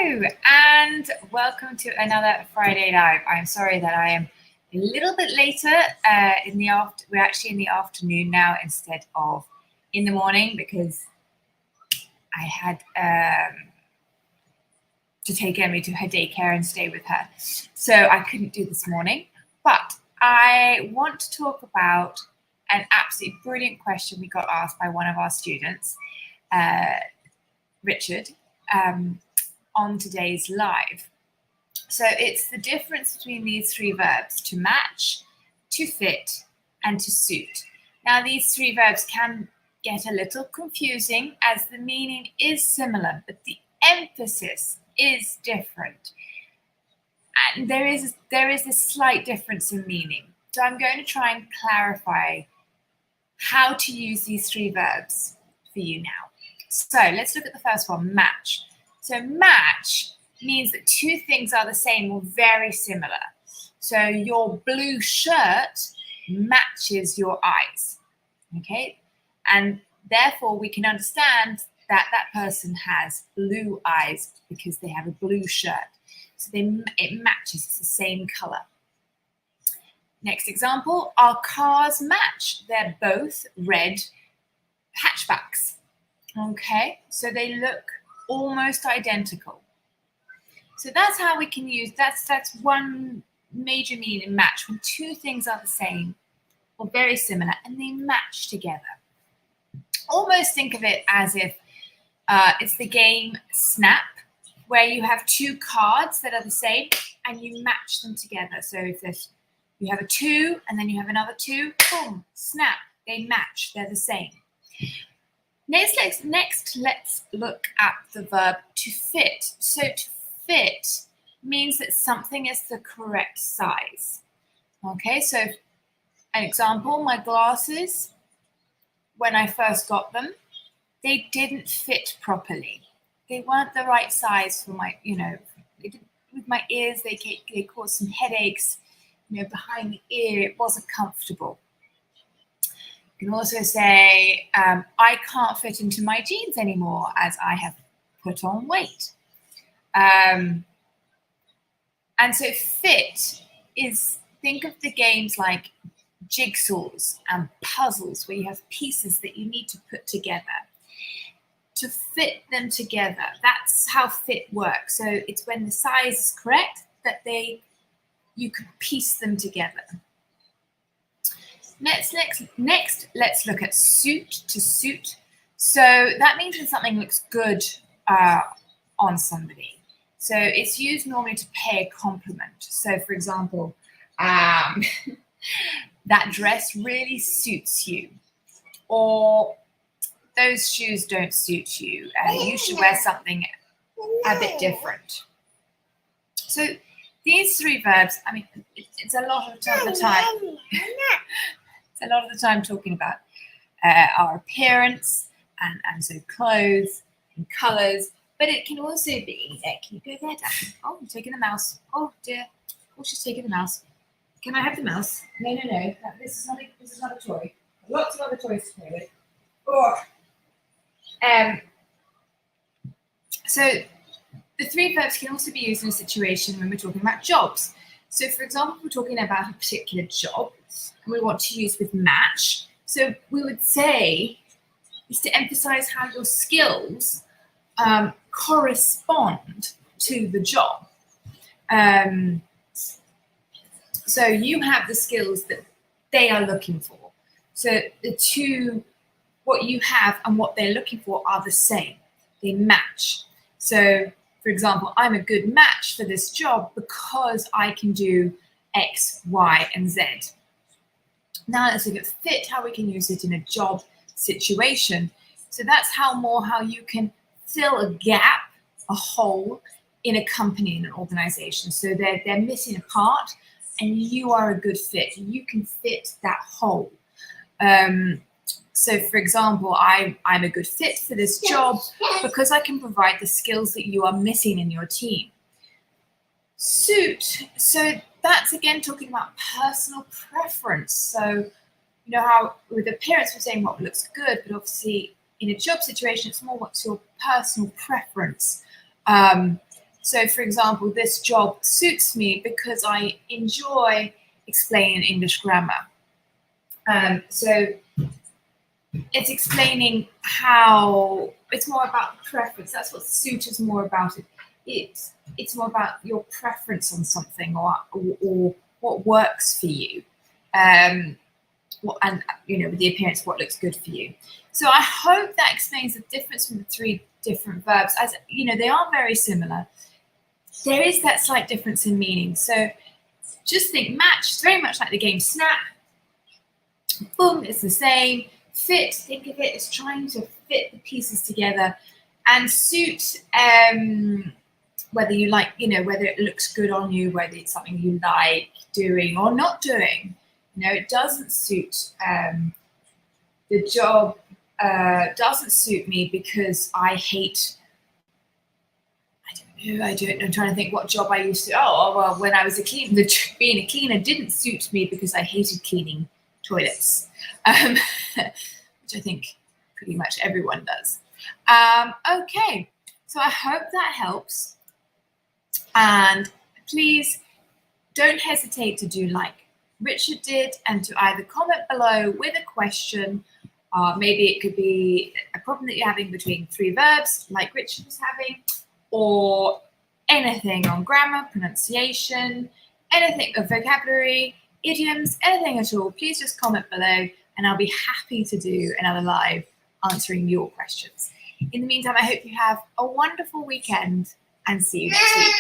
Hello and welcome to another Friday Live. I'm sorry that I am a little bit later we're actually in the afternoon now instead of in the morning because I had to take Emily to her daycare and stay with her. So I couldn't do this morning, but I want to talk about an absolutely brilliant question we got asked by one of our students, Richard, on today's live. So it's the difference between these three verbs: to match, to fit, and to suit. Now, these three verbs can get a little confusing as the meaning is similar, but the emphasis is different. And there is a slight difference in meaning. So I'm going to try and clarify how to use these three verbs for you now. So let's look at the first one, match. So match means that two things are the same or very similar. So your blue shirt matches your eyes, okay? And therefore we can understand that that person has blue eyes because they have a blue shirt. So it matches, it's the same color. Next example, our cars match. They're both red hatchbacks, okay? So they look almost identical. So that's how we can use, that's one major meaning in match, when two things are the same or very similar and they match together. Almost think of it as if it's the game Snap, where you have two cards that are the same and you match them together. So if you have a 2 and then you have another 2, boom, snap, they match, they're the same. Next, let's look at the verb to fit. So to fit means that something is the correct size. Okay, so an example, my glasses, when I first got them, they didn't fit properly. They weren't the right size for my, with my ears, they caused some headaches, behind the ear, it wasn't comfortable. You can also say, I can't fit into my jeans anymore as I have put on weight. And so fit is, think of the games like jigsaws and puzzles where you have pieces that you need to put together. To fit them together, that's how fit works. So it's when the size is correct that you can piece them together. Next, let's look at suit, to suit. So that means when something looks good on somebody. So it's used normally to pay a compliment. So for example, that dress really suits you, or those shoes don't suit you, and you should wear something a bit different. So these three verbs, I mean, it's a lot of the time. It's a lot of the time talking about our appearance and so clothes and colours, but it can also be, can you go there, Dad? Oh, I'm taking the mouse. Oh dear. Oh, she's taking the mouse. Can I have the mouse? No. This is not a toy. Lots of other toys to play with. Oh. So the three verbs can also be used in a situation when we're talking about jobs. So for example, if we're talking about a particular job and we want to use with match, so we would say is to emphasize how your skills correspond to the job. So you have the skills that they are looking for. So what you have and what they're looking for are the same. They match. So for example, I'm a good match for this job because I can do X, Y, and Z. Now let's look at fit, how we can use it in a job situation. So that's how you can fill a gap, a hole in a company, in an organization. So they're missing a part and you are a good fit. You can fit that hole. So for example, I'm a good fit for this job because I can provide the skills that you are missing in your team. Suit, so that's again talking about personal preference. So how with appearance we're saying what looks good, but obviously in a job situation it's more what's your personal preference. So, for example, this job suits me because I enjoy explaining English grammar. So it's explaining how it's more about preference. That's what suit is more about. It's more about your preference on something or what works for you. And with the appearance, what looks good for you. So I hope that explains the difference between the three different verbs. As you know, they are very similar. There is that slight difference in meaning. So just think match, it's very much like the game Snap. Boom, it's the same. Fit, think of it as trying to fit the pieces together. And suit, whether you like, whether it looks good on you, whether it's something you like doing or not doing. It doesn't suit the job. Doesn't suit me because I hate. I'm trying to think what job I used to. Oh well, when I was a cleaner, being a cleaner didn't suit me because I hated cleaning toilets, which I think pretty much everyone does. Okay, so I hope that helps, and please don't hesitate to do like Richard did and to either comment below with a question. Maybe it could be a problem that you're having between three verbs like Richard was having, or anything on grammar, pronunciation, anything of vocabulary, idioms, anything at all. Please just comment below and I'll be happy to do another live answering your questions. In the meantime, I hope you have a wonderful weekend and see you next week.